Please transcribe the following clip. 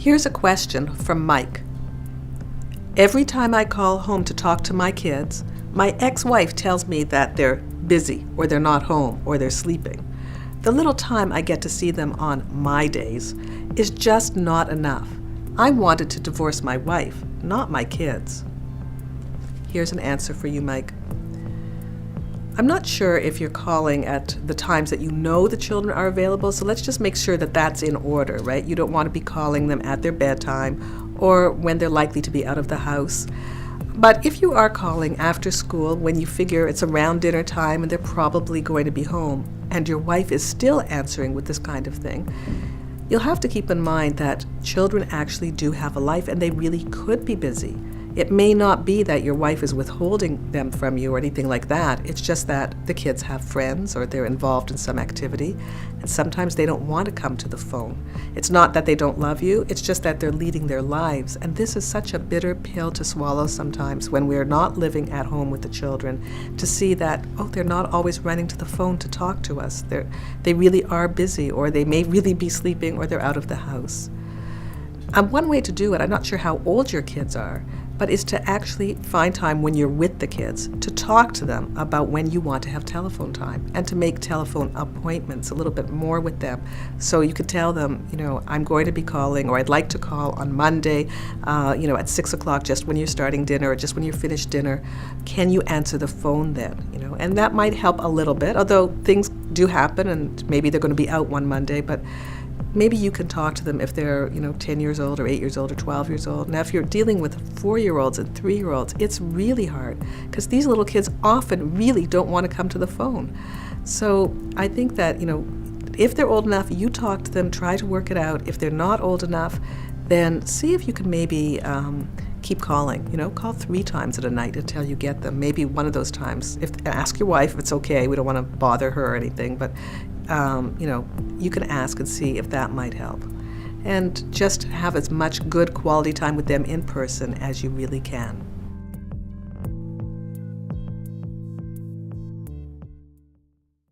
Here's a question from Mike. Every time I call home to talk to my kids, my ex-wife tells me that they're busy or they're not home or they're sleeping. The little time I get to see them on my days is just not enough. I wanted to divorce my wife, not my kids. Here's an answer for you, Mike. I'm not sure if you're calling at the times that you know the children are available, so let's just make sure that that's in order, right? You don't want to be calling them at their bedtime or when they're likely to be out of the house. But if you are calling after school when you figure it's around dinner time and they're probably going to be home, and your wife is still answering with this kind of thing, you'll have to keep in mind that children actually do have a life and they really could be busy. It may not be that your wife is withholding them from you or anything like that. It's just that the kids have friends or they're involved in some activity, and sometimes they don't want to come to the phone. It's not that they don't love you, it's just that they're leading their lives. And this is such a bitter pill to swallow sometimes when we're not living at home with the children, to see that, oh, they're not always running to the phone to talk to us. They really are busy, or they may really be sleeping, or they're out of the house. One way to do it, I'm not sure how old your kids are, but is to actually find time when you're with the kids to talk to them about when you want to have telephone time and to make telephone appointments a little bit more with them. So you could tell them, I'm going to be calling, or I'd like to call on Monday, at 6 o'clock, just when you're starting dinner or just when you're finished dinner. Can you answer the phone then? And that might help a little bit, although things do happen and maybe they're going to be out one Monday, but maybe you can talk to them if they're, 10 years old or 8 years old or 12 years old. Now, if you're dealing with 4-year-olds and 3-year-olds, it's really hard because these little kids often really don't want to come to the phone. So I think that, if they're old enough, you talk to them, try to work it out. If they're not old enough, then see if you can maybe keep calling. Call 3 times at a night until you get them. Maybe one of those times. Ask your wife if it's okay. We don't want to bother her or anything, but you can ask and see if that might help. And just have as much good quality time with them in person as you really can.